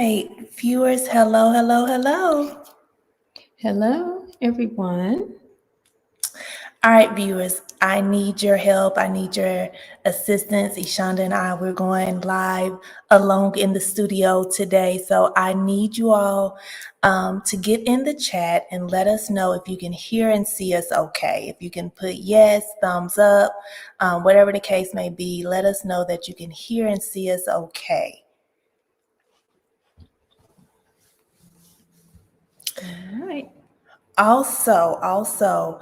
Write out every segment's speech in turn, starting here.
right, viewers, hello, hello, hello. Hello, everyone. All right, viewers, I need your help. I need your assistance. Ishonda and I, we're going live alone in the studio today. So I need you all to get in the chat and let us know if you can hear and see us okay. If you can put yes, thumbs up, whatever the case may be, let us know that you can hear and see us okay. All right. Also,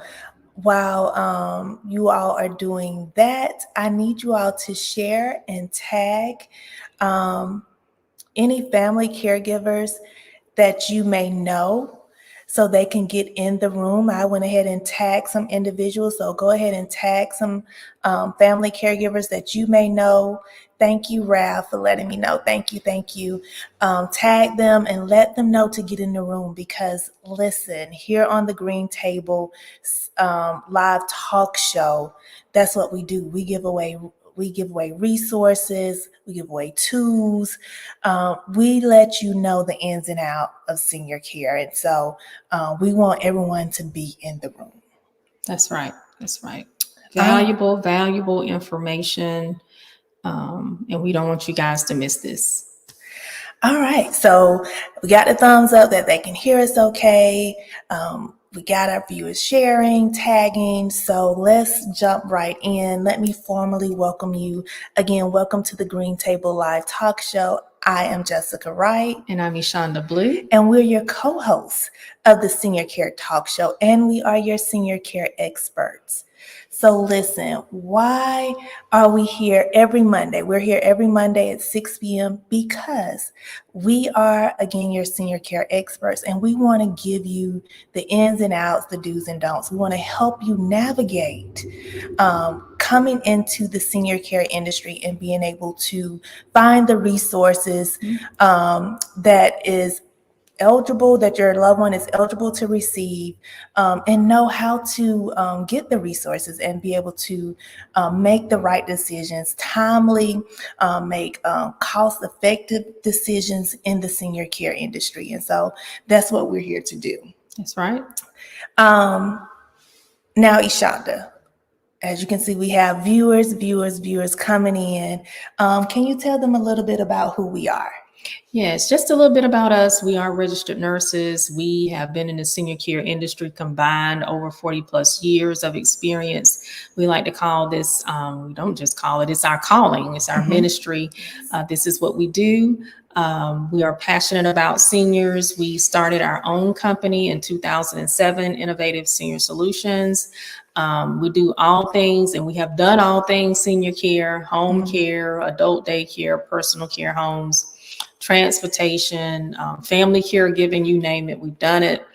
while you all are doing that, I need you all to share and tag um, any family caregivers that you may know so they can get in the room. I went ahead and tagged some individuals, so go ahead and tag some family caregivers that you may know. Thank you, Ralph, for letting me know. Thank you. Tag them and let them know to get in the room because listen, here on the Green Table live talk show, that's what we do. We give away resources, we give away tools, we let you know the ins and out of senior care. And so we want everyone to be in the room. That's right. Valuable information. And we don't want you guys to miss this. All right. So we got the thumbs up that they can hear us okay. We got our viewers sharing, tagging. So let's jump right in. Let me formally welcome you. Again, welcome to the Green Table Live Talk Show. I am Jessica Wright. And I'm Ishonda Blue. And we're your co-hosts of the Senior Care Talk Show. And we are your senior care experts. So listen, why are we here every Monday? We're here every Monday at 6 p.m. because we are, again, your senior care experts, and we want to give you the ins and outs, the do's and don'ts. We want to help you navigate coming into the senior care industry and being able to find the resources that is eligible, that your loved one is eligible to receive, and know how to get the resources and be able to make the right decisions, timely, make cost-effective decisions in the senior care industry. And so that's what we're here to do. That's right. Now, Ishonda, as you can see, we have viewers coming in. Can you tell them a little bit about who we are? Yes, just a little bit about us. We are registered nurses. We have been in the senior care industry combined over 40 plus years of experience. We like to call this, we don't just call it, it's our calling, it's our ministry. This is what we do. We are passionate about seniors. We started our own company in 2007, Innovative Senior Solutions. We do all things, and we have done all things: senior care, home care, adult daycare, personal care homes, transportation, family caregiving, you name it, we've done it.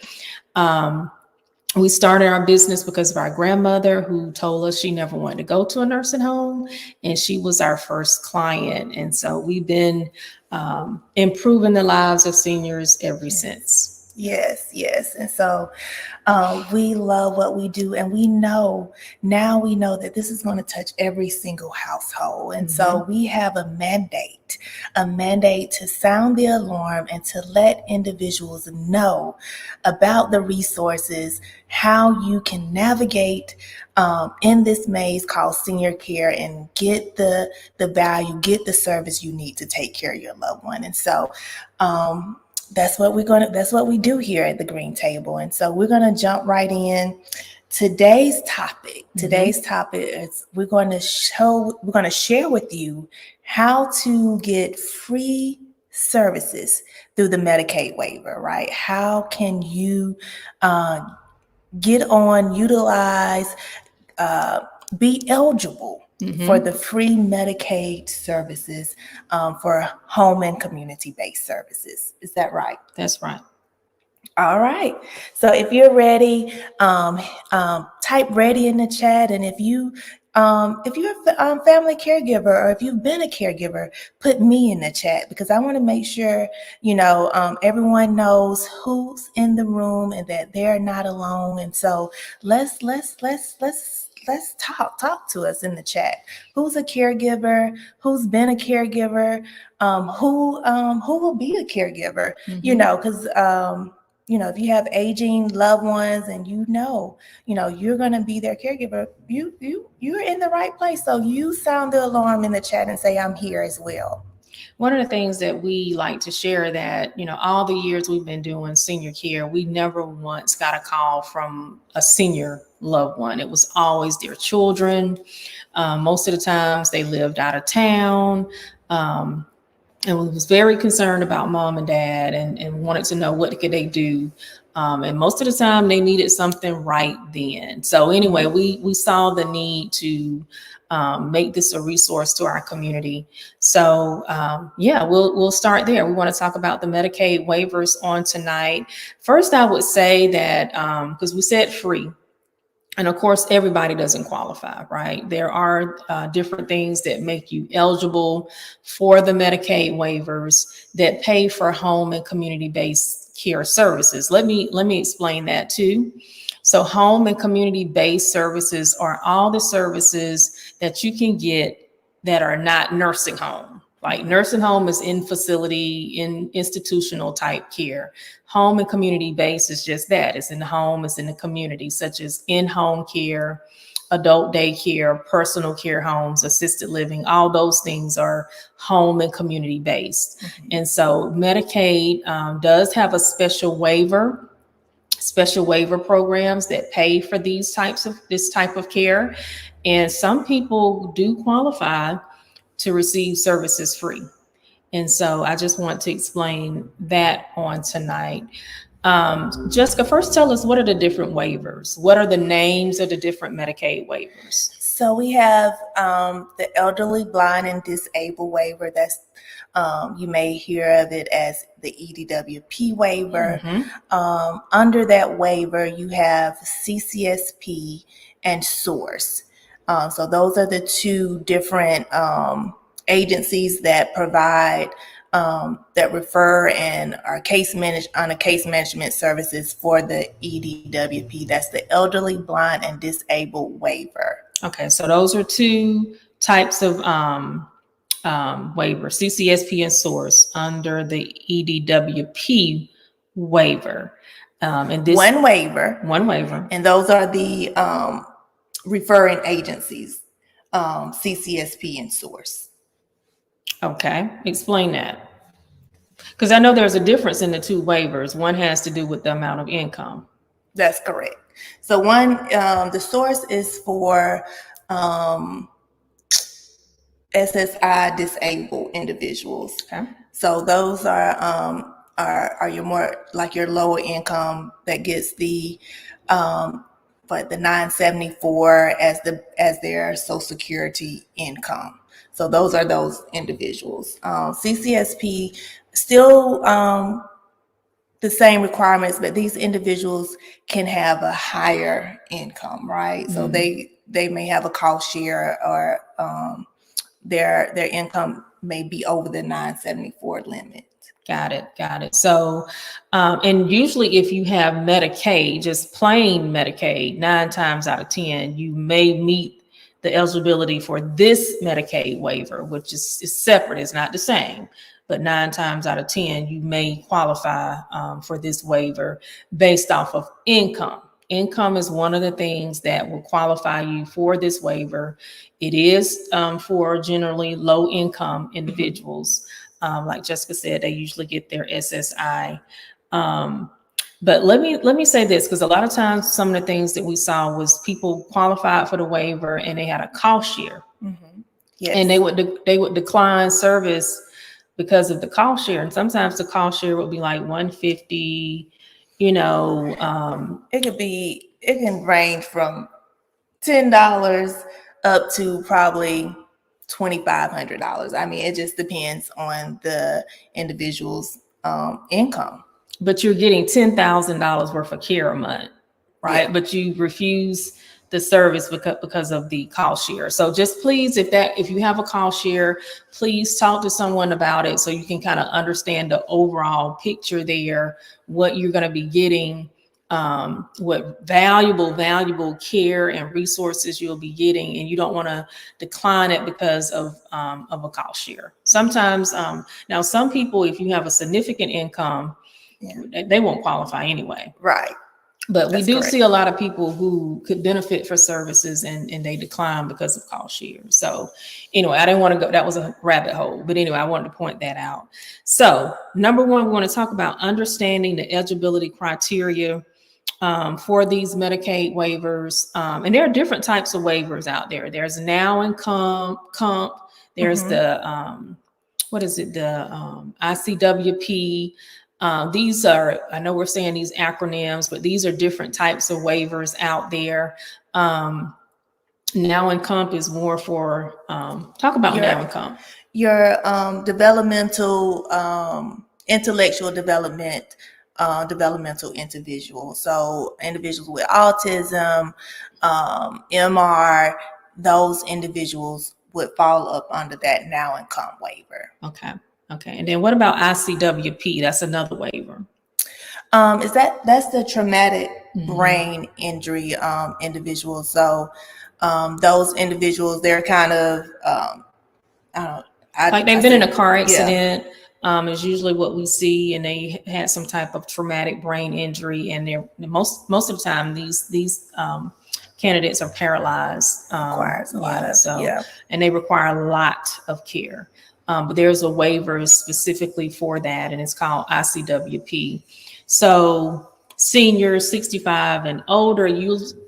We started our business because of our grandmother who told us she never wanted to go to a nursing home, and she was our first client. And so we've been improving the lives of seniors ever since. Yes. And so we love what we do, and we know that this is going to touch every single household. And so we have a mandate to sound the alarm and to let individuals know about the resources, how you can navigate in this maze called senior care and get the value, get the service you need to take care of your loved one. And so that's what we do here at the Green Table. And so we're going to jump right in. Today's topic is we're going to share with you how to get free services through the Medicaid waiver, right? How can you get on, utilize, be eligible for the free Medicaid services for home and community-based services. Is that right? That's right. All right. So if you're ready, type ready in the chat. And if you If you're a family caregiver or if you've been a caregiver, put me in the chat because I want to make sure, everyone knows who's in the room and that they're not alone. And so let's talk to us in the chat. Who's a caregiver? Who's been a caregiver? Who will be a caregiver? Because if you have aging loved ones and you're going to be their caregiver, you're in the right place. So you sound the alarm in the chat and say, I'm here as well. One of the things that we like to share that, all the years we've been doing senior care, we never once got a call from a senior loved one. It was always their children. Most of the times they lived out of town. And was very concerned about mom and dad and wanted to know what could they do. And most of the time they needed something right then. So anyway, we saw the need to make this a resource to our community. So we'll start there. We want to talk about the Medicaid waivers on tonight. First, I would say that because we said free. And of course, everybody doesn't qualify, right? There are different things that make you eligible for the Medicaid waivers that pay for home and community-based care services. Let me explain that too. So home and community-based services are all the services that you can get that are not nursing home. Like nursing home is in facility, in institutional type care. Home and community based is just that. It's in the home, it's in the community, such as in-home care, adult daycare, personal care homes, assisted living. All those things are home and community based. Mm-hmm. And so Medicaid does have a special waiver programs that pay for this type of care. And some people do qualify to receive services free. And so I just want to explain that on tonight. Jessica, first tell us, what are the different waivers? What are the names of the different Medicaid waivers? So we have the elderly, blind, and disabled waiver. That's you may hear of it as the EDWP waiver. Mm-hmm. Under that waiver, you have CCSP and SOURCE. So those are the two different agencies that provide that refer and are case management services for the EDWP. That's the elderly, blind, and disabled waiver. Okay, so those are two types of waiver, CCSP and SOURCE under the EDWP waiver. And this one waiver, and those are the referring agencies, CCSP and SOURCE. Okay, explain that. Because I know there's a difference in the two waivers. One has to do with the amount of income. That's correct. So the SOURCE is for SSI disabled individuals. Okay. So those are your more like your lower income that gets the but the 974 as their Social Security income. So those are those individuals. CCSP still the same requirements, but these individuals can have a higher income, right? Mm-hmm. So they may have a cost share or their income may be over the 974 limit. Got it. So, and usually if you have Medicaid, just plain Medicaid, 9 times out of 10, you may meet the eligibility for this Medicaid waiver, which is separate. It's not the same, but 9 times out of 10, you may qualify for this waiver based off of income. Income is one of the things that will qualify you for this waiver. It is for generally low income individuals. Like Jessica said, they usually get their SSI. But let me say this, because a lot of times some of the things that we saw was people qualified for the waiver and they had a cost share. Mm-hmm. Yes. And they would decline service because of the cost share. And sometimes the cost share would be like $150. It can range from $10 up to probably $2,500. I mean, it just depends on the individual's income. But you're getting $10,000 worth of care a month, right? Yeah. But you refuse the service because of the cost share. So just please, if you have a cost share, please talk to someone about it so you can kind of understand the overall picture there, what you're going to be getting, what valuable care and resources you'll be getting, and you don't want to decline it because of a cost share. Sometimes, now some people, if you have a significant income, they won't qualify anyway. Right. But we That's do correct. see a lot of people who could benefit for services and they decline because of cost share. So anyway, I didn't want to go, that was a rabbit hole. But anyway, I wanted to point that out. So number one, we want to talk about understanding the eligibility criteria for these Medicaid waivers. And there are different types of waivers out there. There's now and comp, there's the, what is it? The ICWP. These are, I know we're saying these acronyms, but these are different types of waivers out there. Now and comp is more for, talk about now and comp. Your developmental, intellectual development, developmental individuals. So individuals with autism, MR, those individuals would fall up under that now and comp waiver. Okay. And then what about ICWP? That's another waiver. That's the traumatic brain injury individuals. So those individuals, they're kind of like they've been in a car accident. Is usually what we see, and they had some type of traumatic brain injury, and they're most of the time these candidates are paralyzed. Requires a lot of, and they require a lot of care. But there's a waiver specifically for that, and it's called ICWP. So seniors 65 and older,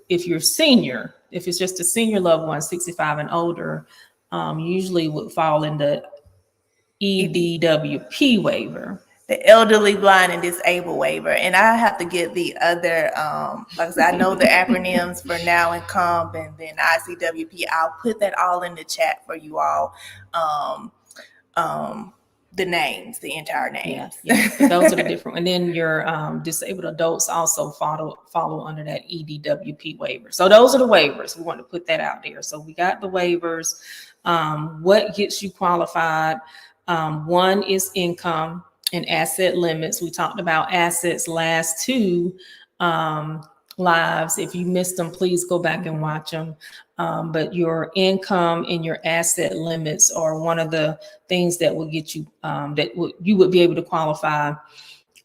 if you're senior, if it's just a senior loved one, 65 and older, usually would fall in the EDWP waiver. The elderly, blind, and disabled waiver. And I have to get the other, like I said, I know the acronyms for now and comp and then ICWP. I'll put that all in the chat for you all. The names, the entire names. Yeah. Those are the different. And then your disabled adults also follow under that EDWP waiver. So those are the waivers. We want to put that out there. So we got the waivers. What gets you qualified? One is income and asset limits. We talked about assets last two lives. If you missed them, please go back and watch them. But your income and your asset limits are one of the things that will get you, you would be able to qualify.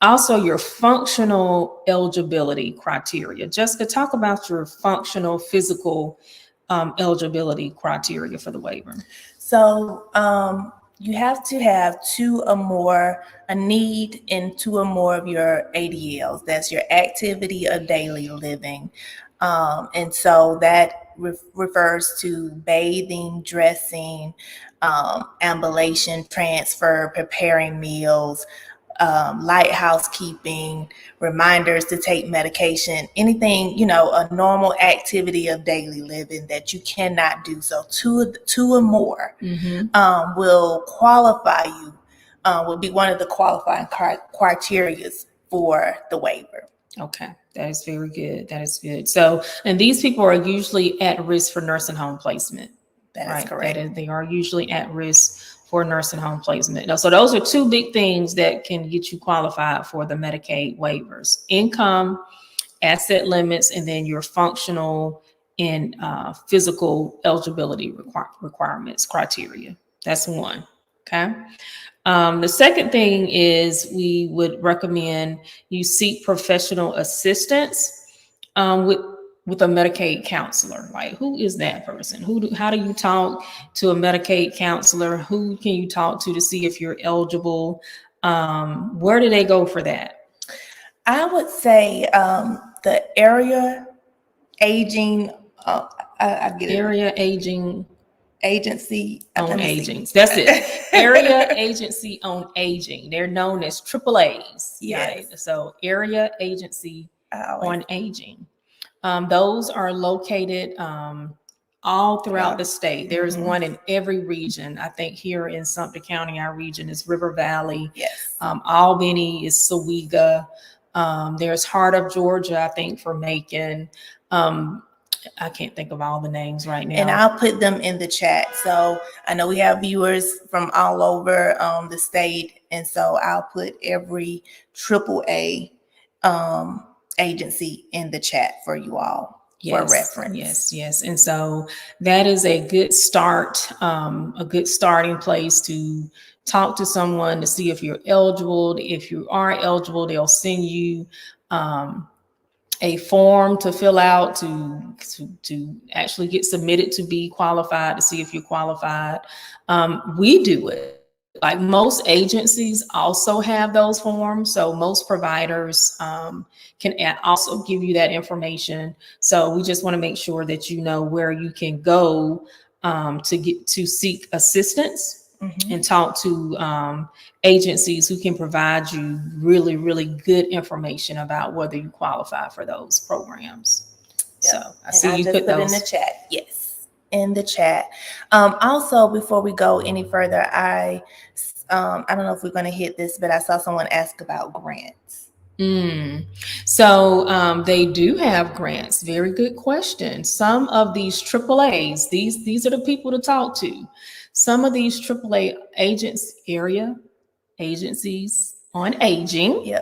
Also, your functional eligibility criteria. Jessica, talk about your functional physical eligibility criteria for the waiver. So you have to have a need in two or more of your ADLs. That's your activity of daily living. And so that refers to bathing, dressing, ambulation, transfer, preparing meals, light housekeeping, reminders to take medication, anything, a normal activity of daily living that you cannot do. So two or more will qualify you, will be one of the qualifying criteria for the waiver. Okay, that is very good. That is good. So, and these people are usually at risk for nursing home placement. That is correct. They are usually at risk for nursing home placement. So those are two big things that can get you qualified for the Medicaid waivers: income, asset limits, and then your functional and physical eligibility requirements criteria. That's one. Okay. The second thing is we would recommend you seek professional assistance with a Medicaid counselor. Like, who is that person? How do you talk to a Medicaid counselor? Who can you talk to see if you're eligible? Where do they go for that? I would say the area aging. I get it. Area aging. Agency on Aging. That's it. Area Agency on Aging. They're known as AAAs. Yes. Right? So Area Agency on Aging. Those are located all throughout the state. There's one in every region. I think here in Sumter County, our region is River Valley. Yes. Albany is Sawega. There's Heart of Georgia, I think, for Macon. I can't think of all the names right now. And I'll put them in the chat. So I know we have viewers from all over the state. And so I'll put every AAA agency in the chat for you all for reference. Yes. And so that is a good start, a good starting place to talk to someone to see if you're eligible. If you are eligible, they'll send you a form to fill out to actually get submitted to be qualified, to see if you're qualified. We do it. Like most agencies also have those forms. So most providers can also give you that information. So we just want to make sure that you know where you can go to seek assistance. And talk to agencies who can provide you really, really good information about whether you qualify for those programs. Yep. So I see you put those in the chat. Yes, in the chat. Also, before we go any further, I don't know if we're going to hit this, but I saw someone ask about grants. So they do have grants. Very good question. Some of these AAAs, these are the people to talk to. Some of these AAA agencies on aging,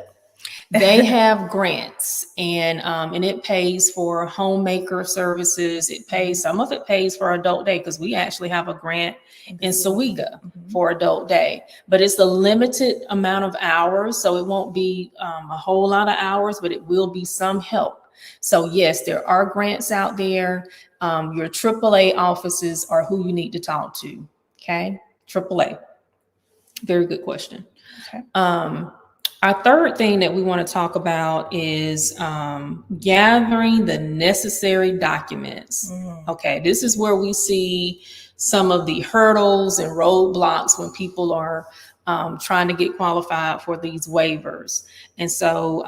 they have grants, and it pays for homemaker services. It pays, some of it pays for adult day, because we actually have a grant in Sawega for adult day, but it's a limited amount of hours, so it won't be a whole lot of hours, but it will be some help. So yes, there are grants out there. Your AAA offices are who you need to talk to. Okay, AAA. Very good question. Okay. Our third thing that we want to talk about is gathering the necessary documents. Okay, this is where we see some of the hurdles and roadblocks when people are trying to get qualified for these waivers. And so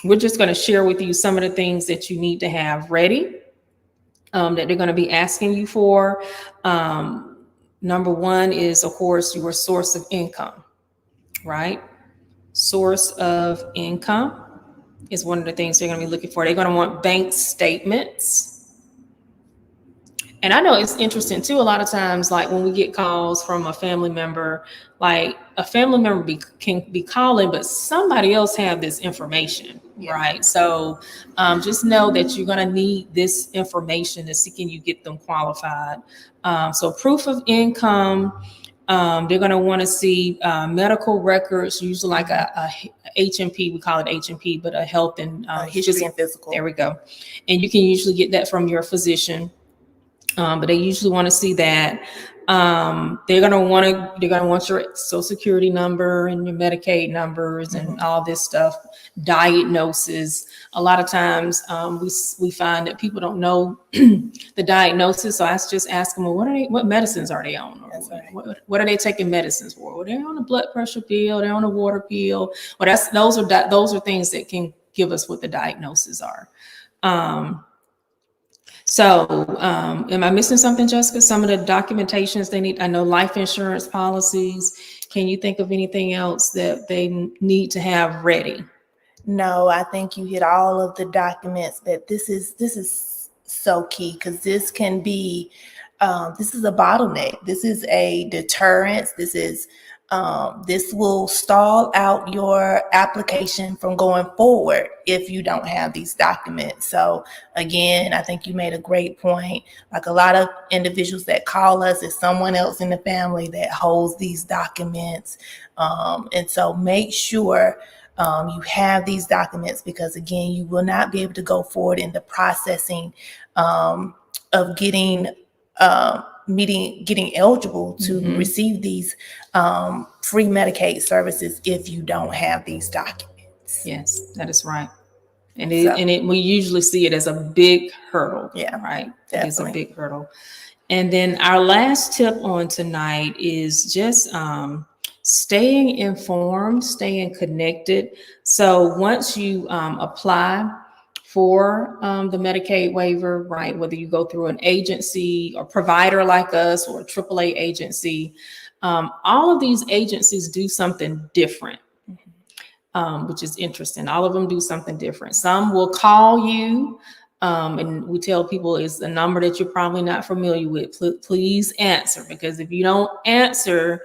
we're just going to share with you some of the things that you need to have ready, that they're going to be asking you for. Number one is, of course, your source of income, right? Source of income is one of the things they're going to be looking for. They're going to want bank statements. And I know it's interesting too, a lot of times, like when we get calls from a family member, like a family member can be calling, but somebody else have this information, right? So just know that you're going to need this information to see can you get them qualified. So proof of income, they're going to want to see medical records, usually like a HMP, we call it HMP, but a health and history and physical. There we go. And you can usually get that from your physician. But they usually want to see that. They're gonna want your Social Security number and your Medicaid numbers and all this stuff. Diagnosis. A lot of times we find that people don't know the diagnosis. So I just ask them, well, what medicines are they on? Or what are they taking medicines for? Well, they're on a blood pressure pill. They're on a water pill. Well, those are things that can give us what the diagnoses are. So, am I missing something, Jessica? Some of the documentations they need, I know life insurance policies. Can you think of anything else that they need to have ready? No, I think you hit all of the documents. That this is so key, because this can be, this is a bottleneck. This is a deterrence. This will stall out your application from going forward if you don't have these documents. So again, I think you made a great point. Like a lot of individuals that call us, is someone else in the family that holds these documents. And so make sure you have these documents, because again, you will not be able to go forward in the processing of getting eligible to receive these free Medicaid services if you don't have these documents. Yes, that is right. And we usually see it as a big hurdle. Yeah, right. Definitely. It's a big hurdle. And then our last tip on tonight is just staying informed, staying connected. So once you apply for the Medicaid waiver, right, whether you go through an agency or provider like us or a AAA agency, all of these agencies do something different, which is interesting. All of them do something different. Some will call you And we tell people it's a number that you're probably not familiar with. Please answer, because if you don't answer,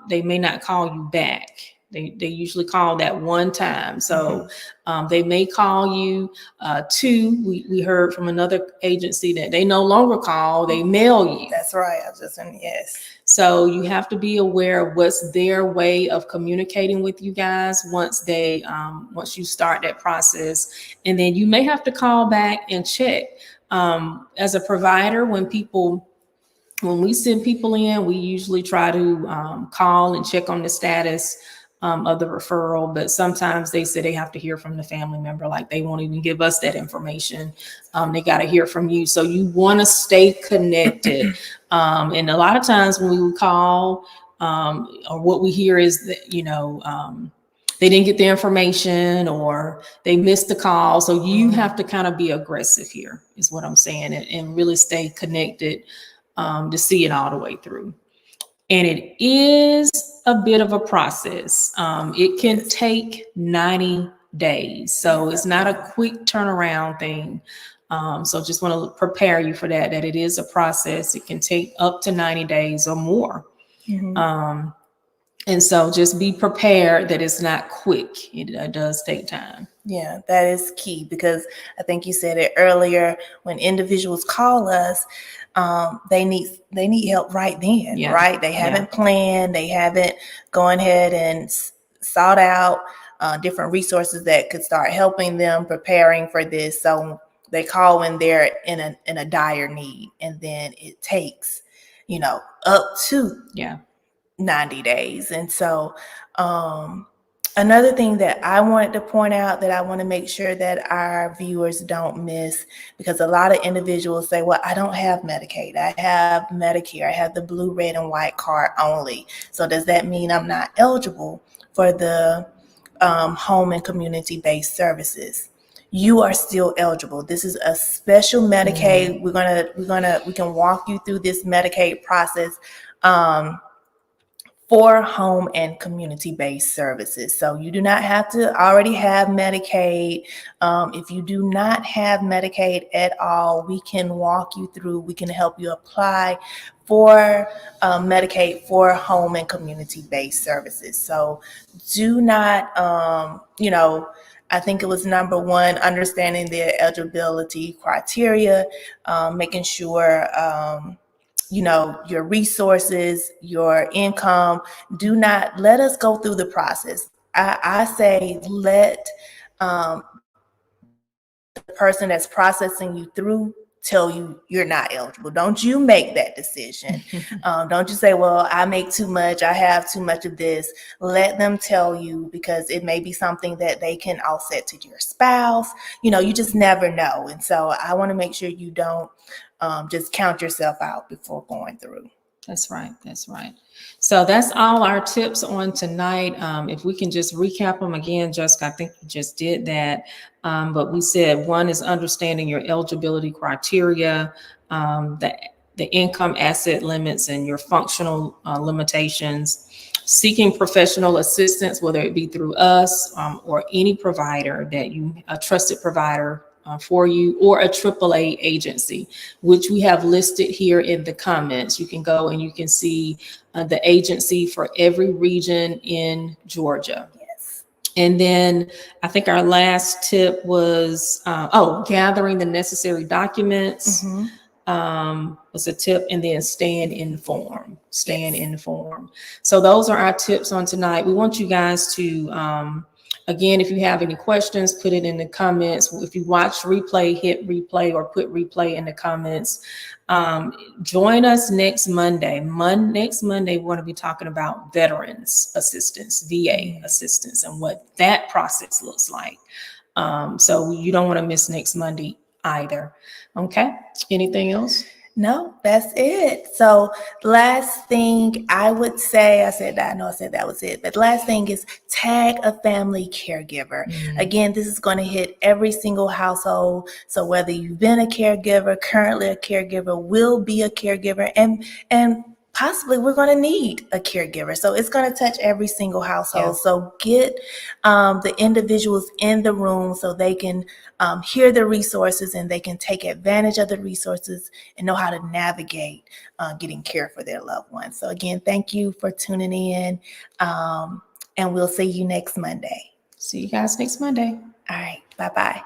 they may not call you back. They usually call that one time. So they may call you. Two, we heard from another agency that they no longer call, they mail you. That's right. I was just saying, yes. So you have to be aware of what's their way of communicating with you guys once you start that process. And then you may have to call back and check. As a provider, when we send people in, we usually try to call and check on the status of the referral, but sometimes they say they have to hear from the family member, like they won't even give us that information. They got to hear from you. So you want to stay connected. And a lot of times when we would call, or what we hear is that, they didn't get the information or they missed the call. So you have to kind of be aggressive here, is what I'm saying, and really stay connected to see it all the way through. And it is a bit of a process. It can take 90 days. So it's not a quick turnaround thing. So just want to prepare you for that it is a process. It can take up to 90 days or more. And so just be prepared that it's not quick. It does take time. Yeah, that is key, because I think you said it earlier, when individuals call us, they need help right then, right? They haven't planned, they haven't gone ahead and sought out different resources that could start helping them preparing for this. So they call when they're in a dire need, and then it takes, up to 90 days. And so another thing that I wanted to point out, that I want to make sure that our viewers don't miss, because a lot of individuals say, well, I don't have Medicaid, I have Medicare, I have the blue, red, and white card only. So does that mean I'm not eligible for the home and community-based services? You are still eligible. This is a special Medicaid. We can walk you through this Medicaid process for home and community-based services. So you do not have to already have Medicaid. If you do not have Medicaid at all, we can walk you through, we can help you apply for Medicaid for home and community-based services. So do not, I think it was number one, understanding the eligibility criteria, making sure, your resources, your income. Do not let us go through the process. I say let the person that's processing you through tell you you're not eligible. Don't you make that decision. Don't you say, well, I make too much, I have too much of this. Let them tell you, because it may be something that they can offset to your spouse. You just never know. And so I want to make sure you don't just count yourself out before going through. That's right. So that's all our tips on tonight. If we can just recap them again, Jessica, I think you just did that. But we said one is understanding your eligibility criteria, the income asset limits and your functional limitations, seeking professional assistance, whether it be through us or any provider a trusted provider for you, or a AAA agency, which we have listed here in the comments. You can go and you can see the agency for every region in Georgia. Yes. And then I think our last tip was, gathering the necessary documents was a tip, and then staying informed. So those are our tips on tonight. We want you guys to, again, if you have any questions, put it in the comments. If you watch replay, hit replay or put replay in the comments. Join us next Monday. Next Monday, we're going to be talking about veterans assistance, VA assistance, and what that process looks like. So you don't want to miss next Monday either. Okay. Anything else? No, that's it. So last thing I would say, I said that was it. But last thing is tag a family caregiver. Again, this is going to hit every single household. So whether you've been a caregiver, currently a caregiver, will be a caregiver, and possibly we're going to need a caregiver. So it's going to touch every single household. Yeah. So get the individuals in the room so they can hear the resources and they can take advantage of the resources and know how to navigate getting care for their loved ones. So again, thank you for tuning in, and we'll see you next Monday. See you guys next Monday. All right. Bye-bye.